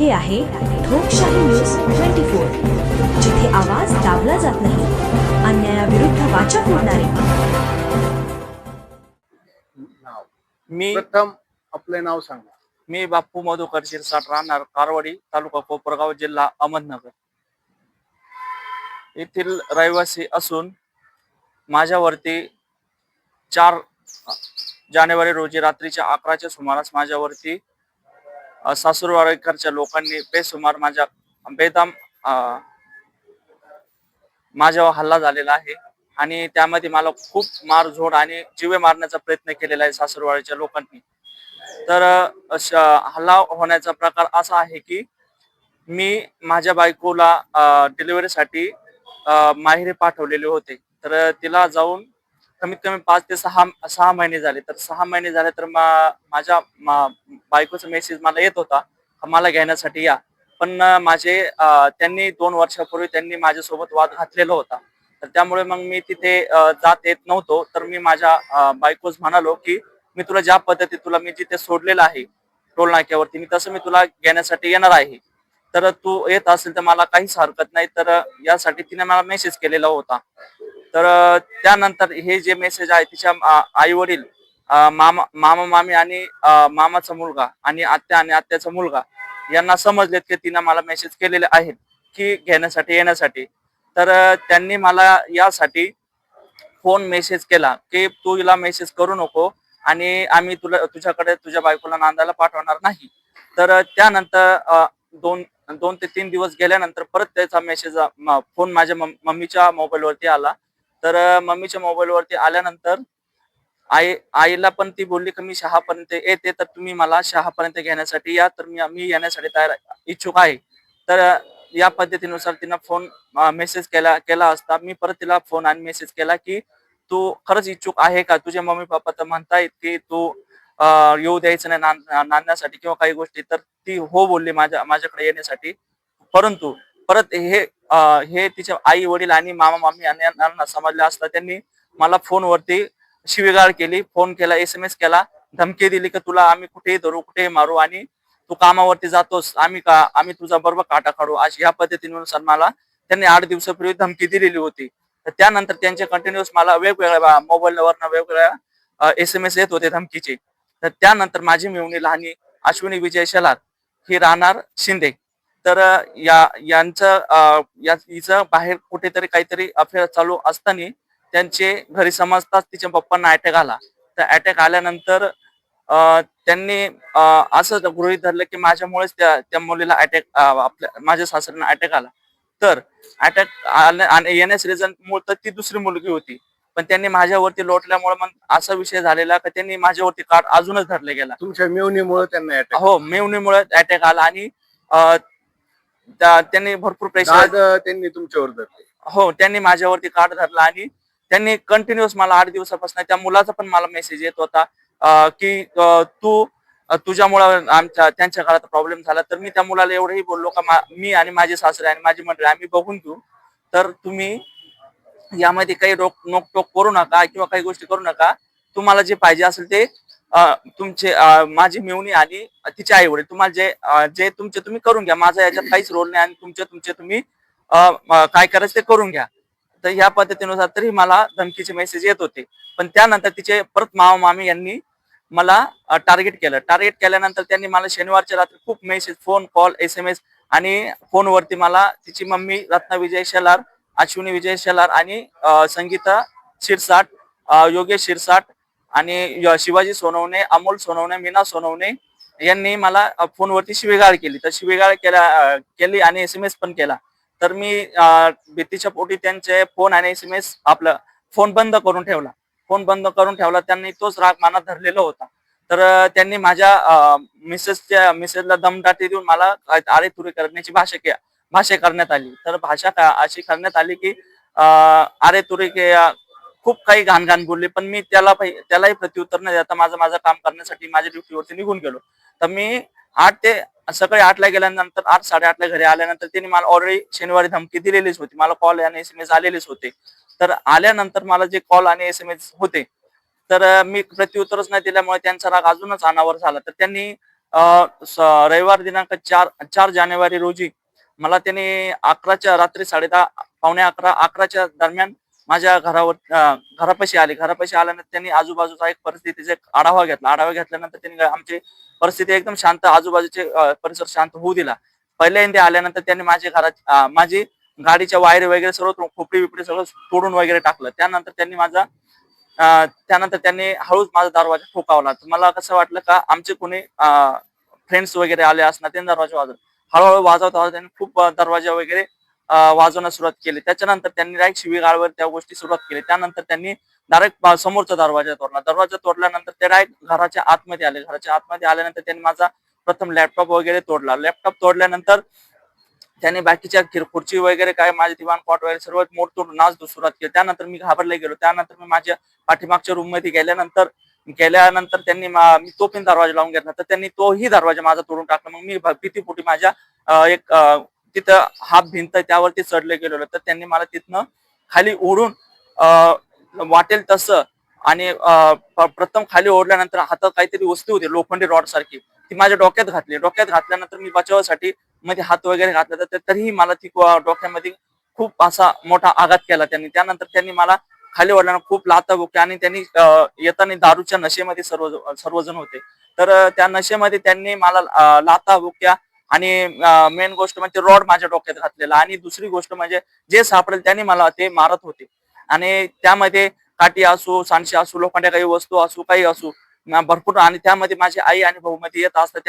हे आहे ठोकशाही न्यूज 24, जिथे आवाज दाबला जात नाही, अन्यायाविरुद्ध वाचा फोडणारे. नाव मी प्रथम आपले नाव सांगा. मी बाप्पू मधुकर शिरसाट, राहणार कारवाडी, तालुका कोपरगाव, जिल्हा अहमदनगर येथील रहिवासी असून माझ्यावरती 4 जानेवारी रोजी रात्रीच्या 11च्या सुमारास माझ्यावरती सासूरवाडीकरच्या लोकांनी बेसुमार बेदम माझ्यावर हल्ला झालेला आहे आणि त्यामध्ये मला खूप मारझोड आणि जीवे मारण्याचा प्रयत्न केलेला आहे सासूरवाडीच्या लोकांनी. तर हल्ला होण्याचा प्रकार असा आहे की मी माझ्या बायकोला डिलिव्हरीसाठी माहेरी पाठवलेले होते. तर तिला जाऊन कमीत कमी 5 ते 6 महिने झाले. तर 6 महिने झाले तर माझ्या बायकोचा मेसेज मला येत होता, मला घेण्यासाठी या. पण त्यांनी 2 वर्षापूर्वी त्यांनी माझ्यासोबत वाद घातलेला होता. तर त्यामुळे मग मी तिथे जात येत नव्हतो. तर मी माझ्या बायकोस म्हणालो की मी तुला ज्या पद्धतीत तुला मी जिथे सोडलेलं आहे टोल नाक्यावरती, मी तसं मी तुला घेण्यासाठी येणार आहे. तर तू येत असेल तर मला काहीच हरकत नाही. तर यासाठी तिने मला मेसेज केलेला होता. तर त्यानंतर हे जे मेसेज आहे तिच्या आई वडील, मामा मामी आणि मामाचा मुलगा आणि आत्या आणि आत्याचा मुलगा यांना समजलेत की तिने मला मेसेज केलेले आहेत की घेण्यासाठी येण्यासाठी. तर त्यांनी मला यासाठी फोन मेसेज केला की तू हिला मेसेज करू नको आणि आम्ही तुझ्याकडे तुझ्या बायकोला नांदायला पाठवणार नाही. तर त्यानंतर 2 ते 3 दिवस गेल्यानंतर परत त्याचा मेसेज फोन माझ्या मम्मीच्या मोबाईलवरती आला. तर मम्मीच्या मोबाईलवरती आल्यानंतर आईला पण ती बोलली की मी शहापर्यंत येते, तर तुम्ही मला शहापर्यंत घेण्यासाठी या. तर मी येण्यासाठी इच्छुक आहे. तर या पद्धतीनुसार तिनं फोन मेसेज केला असता मी परत तिला फोन आणि मेसेज केला की तू खरंच इच्छुक आहे का? तुझे मम्मी पप्पा तर म्हणतायत की तू येऊ द्यायचं नाही नांदण्यासाठी किंवा काही गोष्टी. तर ती हो बोलली माझ्याकडे येण्यासाठी. परंतु परत हे तिचे आई वडील आणि मामा मामी यांना समजले असता त्यांनी मला फोनवरती शिवीगाळ केली, फोन केला, SMS केला, धमकी दिली की तुला आम्ही कुठेही धरू, कुठेही मारू आणि तू कामावरती जातोस, आम्ही तुझा बरोबर काटा काढू, अशी ह्या पद्धतीनुसार मला त्यांनी 8 दिवसापूर्वी धमकी दिलेली होती. तर त्यानंतर त्यांचे कंटिन्युअस मला वेगवेगळ्या मोबाईलवरनं वेगवेगळ्या SMS येत होते धमकीचे. तर त्यानंतर माझी मेवणी लहानी अश्विनी विजय शेलार ही राहणार शिंदे. तर हिचं बाहेर कुठेतरी काहीतरी अफेअर चालू असताना त्यांचे घरी समजताच तिच्या पप्पांना अटॅक आला. तर अटॅक आल्यानंतर त्यांनी असं गृहीत धरलं की माझ्यामुळेच त्या मुलीला माझ्या सासऱ्यांना अटॅक आला. तर अटॅक येण्यास रिझन मूळ तर ती दुसरी मुलगी होती. पण त्यांनी माझ्यावरती लोटल्यामुळे मग असा विषय झालेला की त्यांनी माझ्यावरती काट अजूनच धरले गेला. तुमच्या मेवणीमुळे त्यांना अटॅक. हो, मेवणीमुळे अटॅक आला आणि त्यांनी भरपूर प्रेशर त्यांनी तुमच्यावर धरले. हो, त्यांनी माझ्यावरती काट धरला आणि त्यांनी कंटिन्युअस मला 8 दिवसापासून त्या मुलाचा पण मला मेसेज येत होता की तुझ्यामुळे त्यांच्या घरात प्रॉब्लेम झाला. तर मी त्या मुलाला एवढंही बोललो का मी आणि माझे सासरे आणि माझी मंडळी आम्ही बघून घेऊ, तर तुम्ही यामध्ये काही नोकटोक करू नका किंवा काही गोष्टी करू नका. तुम्हाला जे पाहिजे असेल ते तुमचे माझी मेवणी आणि तिचे आई वडील तुम्हाला जे तुमचे तुम्ही करून घ्या. माझा याच्यात काहीच रोल नाही आणि तुमचे तुम्ही काय करायचं ते करून घ्या. तर ह्या पद्धतीनुसार तरी मला धमकीचे मेसेज येत होते. पण त्यानंतर तिचे परत मामा मामी यांनी मला टार्गेट केलं. टार्गेट केल्यानंतर त्यांनी मला शनिवारच्या रात्री खूप मेसेज, फोन कॉल, SMS आणि फोनवरती मला तिची मम्मी रत्ना विजय शेलार, अश्विनी विजय शेलार आणि संगीता शिरसाट, योगेश शिरसाट आणि शिवाजी सोनवणे, अमोल सोनवणे, मीना सोनवणे यांनी मला फोनवरती शिवीगाळ केली. तर शिवीगाळ केली आणि SMS पण केला. तर मी भीतीच्या पोटी त्यांचे फोन आणि SMS आपलं फोन बंद करून ठेवला. त्यांनी तोच राग मनात धरलेला होता. तर त्यांनी माझ्या मिसेसला दमदाटी देऊन मला आरेतुरी करण्याची भाषा करण्यात आली. तर भाषा अशी करण्यात आली की आरेतुरी खूप काही घाण बोलले. पण मी त्यालाही प्रत्युत्तर न देता माझं काम करण्यासाठी माझ्या ड्युटीवरती निघून गेलो. तर मी सकाळी 8ला गेल्यानंतर 8 साडेआठला घरी आल्यानंतर त्यांनी मला ऑलरेडी शनिवारी धमकी दिलेलीच होती. मला कॉल आणि SMS आलेलेच होते. तर आल्यानंतर मला जे कॉल आणि SMS होते तर मी प्रत्युत्तरच नाही दिल्यामुळे त्यांचा राग अजूनच अनावर झाला. तर त्यांनी रविवार दिनांक 4 जानेवारी रोजी मला त्यांनी 11च्या रात्री 10:30 पावणे 11च्या दरम्यान माझ्या घरापाशी आले. घरापाशी आल्यानंतर त्यांनी आजूबाजूचा एक परिस्थितीचा एक आढावा घेतला. आढावा घेतल्यानंतर त्यांनी आमची परिस्थिती एकदम शांत, आजूबाजूचे परिसर शांत होऊ दिला. पहिल्यांदा आल्यानंतर त्यांनी माझी गाडीच्या वायर वगैरे सर्व खोपडी-बिपडी सगळं तोडून वगैरे टाकलं. त्यानंतर त्यांनी हळूच माझा दरवाजा ठोठावला. तर मला कसं वाटलं का आमचे कोणी फ्रेंड्स वगैरे आले असणार, त्यांनी दरवाजा वाजवला. हळूहळू वाजवता त्यांनी खूप दरवाजा वगैरे वाजवण्यास सुरुवात केली. त्याच्यानंतर त्यांनी डायरेक्ट शिवीगाळवर त्या गोष्टी सुरुवात केली. त्यानंतर त्यांनी डायरेक्ट समोरचा दरवाजा तोडला. दरवाजा तोडल्यानंतर ते डायरेक्ट घराच्या आतमध्ये आले. घराच्या आतमध्ये आल्यानंतर त्यांनी माझा प्रथम लॅपटॉप वगैरे तोडला. लॅपटॉप तोडल्यानंतर त्यांनी बाकीच्या खुर्ची वगैरे काय माझे दिवाण कॉट वगैरे सर्व मोडतोड नाच सुरुवात केली. त्यानंतर मी घाबरले गेलो. त्यानंतर मी माझ्या पाठीमागच्या रूम मध्ये गेल्यानंतर त्यांनी मी तो पण दरवाजा लावून घेतला. तर त्यांनी तोही दरवाजा माझा तोडून टाकला. मग मी भीतीपोटी माझ्या तिथं हाफ भिंत त्यावरती चढले गेलेलो. तर त्यांनी मला तिथनं खाली ओढून वाटेल तसं आणि प्रथम खाली ओढल्यानंतर हातात काहीतरी वस्तू होती लोखंडी रॉड सारखी, ती माझ्या डोक्यात घातली. डोक्यात घातल्यानंतर मी बचावासाठी मध्ये हात वगैरे घातला, तर तरीही मला ती डोक्यामध्ये खूप असा मोठा आघात केला त्यांनी. त्यानंतर त्यांनी मला खाली ओढल्यानं खूप लाथा बुक्या आणि त्यांनी येताना दारूच्या नशेमध्ये सर्वजण होते. तर त्या नशेमध्ये त्यांनी मला लाथा बुक्या आणि मेन गोष्ट म्हणजे रॉड माझ्या डोक्यात घातलेला आणि दुसरी गोष्ट म्हणजे जे सापडेल त्यांनी मला ते मारत होते. आणि त्यामध्ये काठी असो, सांडशे असो, लोखंड्या काही वस्तू असो, काही असो भरपूर. आणि त्यामध्ये माझी आई आणि भाऊ मध्ये येत असतात,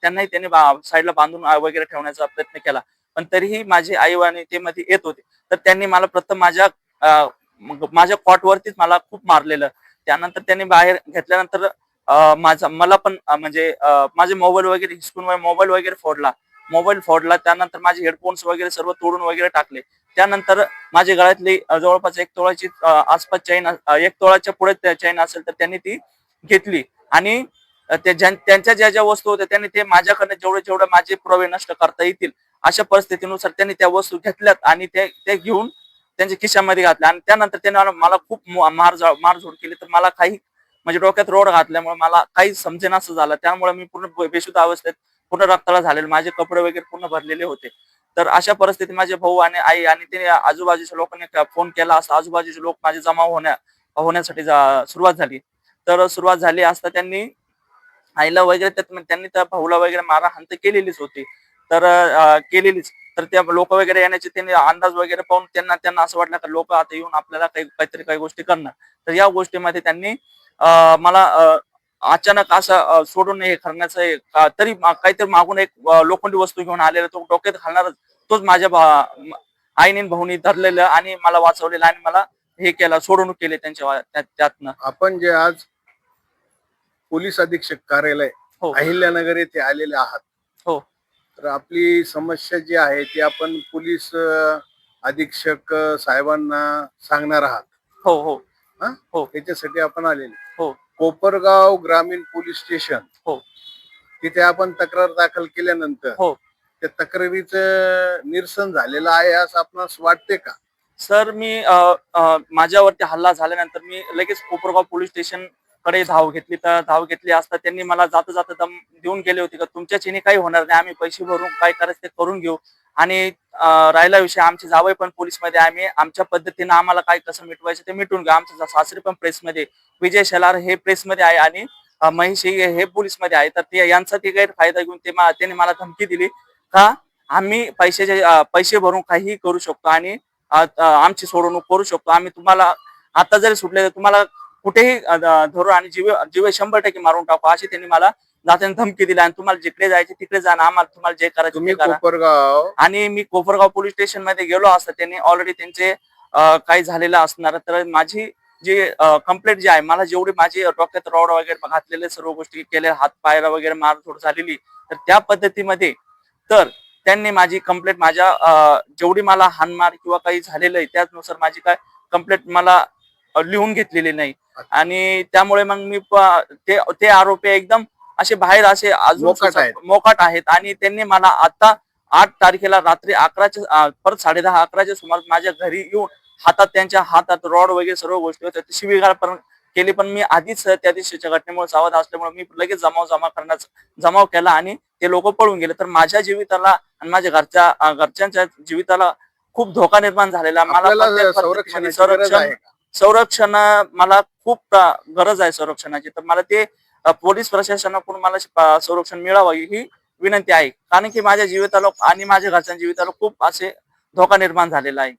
त्यांनाही त्यांनी साईडला बांधून वगैरे ठेवण्याचा प्रयत्न केला. पण तरीही माझी आई आणि ते मध्ये येत होते. तर त्यांनी मला प्रथम माझ्या कॉटवरतीच मला खूप मारलेलं. त्यानंतर त्यांनी बाहेर घेतल्यानंतर मला पण म्हणजे माझे मोबाईल वगैरे हिसकून मोबाईल वगैरे फोडला. त्यानंतर माझे हेडफोन्स वगैरे सर्व तोडून वगैरे टाकले. त्यानंतर माझ्या गळ्यातली जवळपास 1 तोळाची आसपास चैन, 1 तोळाच्या पुढे चैन असेल तर त्यांनी ती घेतली. आणि त्यांच्या ज्या वस्तू होत्या त्यांनी ते माझ्याकडनं जेवढे माझे पुरावे नष्ट करता येतील अशा परिस्थितीनुसार त्यांनी त्या वस्तू घेतल्यात आणि ते घेऊन त्यांच्या खिशामध्ये घातल्या. आणि त्यानंतर त्यांनी मला खूप मारझोड केली. तर मला काही म्हणजे डोक्यात रोड घातल्यामुळे मला काही समजेनासं झालं. त्यामुळे मी पूर्ण बेशुद्ध अवस्थेत, पूर्ण रक्ताला झालेले, माझे कपडे वगैरे पूर्ण भरलेले होते. तर अशा परिस्थितीत माझे भाऊ आणि आई आणि ते आजूबाजूच्या लोकांनी फोन केला असता आजूबाजूचे लोक माझे जमा होण्यासाठी सुरुवात झाली. तर सुरुवात झाली असता त्यांनी आईला वगैरे त्यांनी त्या भाऊला वगैरे मारहाण तर केलेलीच होती. तर केलेलीच. तर त्या लोक वगैरे येण्याचे त्यांनी अंदाज वगैरे पाहून त्यांना असं वाटलं की लोक आता येऊन आपल्याला काही गोष्टी करणार. तर या गोष्टीमध्ये त्यांनी मला अचानक असं सोडून हे करण्याचं तरी काहीतरी मागून एक लोखंडी वस्तू घेऊन आलेला, तो डोक्यात घालणार, तोच माझ्या आईने भाऊनी धरलेलं आणि मला वाचवलेलं आणि मला हे केलं, सोडवणूक केली त्यातनं. आपण जे आज पोलीस अधीक्षक कार्यालय हो अहिल्यानगर येथे आलेले आहात, हो तर आपली समस्या जी आहे ती आपण पोलीस अधीक्षक साहेबांना सांगणार आहात. हो हो हा, हो त्याच्यासाठी आपण आलेले. हो कोपरगाव ग्रामीण पोलीस स्टेशन हो तिथे आपण तक्रार दाखल केल्यानंतर हो त्या तक्रारीचं निरसन झालेलं आहे असं आपणास वाटते का? सर, मी माझ्यावरती हल्ला झाल्यानंतर मी लगेच कोपरगाव पोलीस स्टेशन कडे धाव घेतली असता त्यांनी मला जाता जाता दम देऊन गेले होते का तुमच्या चिनी काही होणार नाही, आम्ही पैसे भरून काय करायचं ते करून घेऊ. आणि राहिला विषय, आमचे जावई पण पोलीसमध्ये, आम्ही आमच्या पद्धतीने आम्हाला काय कसं मिटवायचं ते मिटून घेऊ. आमचे सासरे पण प्रेसमध्ये, विजय शेलार हे प्रेसमध्ये आहे आणि महेश हे पोलीसमध्ये आहे. तर ते यांचा ते गैरफायदा घेऊन त्यांनी मला धमकी दिली का आम्ही पैसे भरून काही करू शकतो आणि आमची सोडवणूक करू शकतो. आम्ही तुम्हाला आता जरी सुटले तर तुम्हाला कुठेही धरू आणि जीव 100% मारून टाकू, अशी त्यांनी मला जाताना धमकी दिली. आणि तुम्हाला जिकडे जायचे तिकडे जा, आम्हाला तुम्हाला जे करायचं ते करा. कोपरगाव आणि मी कोपरगाव पोलीस स्टेशन मध्ये गेलो असता त्यांनी ऑलरेडी त्यांचे काही झालेलं असणार. तर माझी जी कंप्लेंट जी आहे, मला जेवढी माझी डोक्यात रॉड वगैरे घातलेले सर्व गोष्टी केल्या, हात पायाला वगैरे मारझोड झालेली, तर त्या पद्धतीमध्ये तर त्यांनी माझी कंप्लेंट जेवढी मला हानमार किंवा काही झालेलं आहे त्याचनुसार माझी काय कंप्लेंट मला लिहून घेतलेली नाही. आणि त्यामुळे मग मी ते आरोपी एकदम असे बाहेर असे अजून मोकाट आहेत. आणि त्यांनी मला आता 8 तारखेला रात्री 11च्या परत 10:30-11च्या सुमारास माझ्या घरी येऊन त्यांच्या हातात रॉड वगैरे सर्व गोष्टी होत्या, शिवीगाळ पण केली, पण मी आधीच त्या दिवशीच्या घटनेमुळे सावध असल्यामुळे मी लगेच जमाव केला आणि ते लोक पळून गेले. तर माझ्या जीविताला आणि माझ्या घरच्यांच्या जीविताला खूप धोका निर्माण झालेला. मला आपल्याला प्रत्येक परिस्थितीमध्ये संरक्षणाची गरज आहे का? संरक्षण मला खूप गरज आहे संरक्षणाची. तर मला ते पोलीस प्रशासनाकडून मला संरक्षण मिळावं ही विनंती आहे, कारण की माझ्या जीविताला आणि माझ्या घरच्यांच्या जीविताला खूप असे धोका निर्माण झालेला आहे.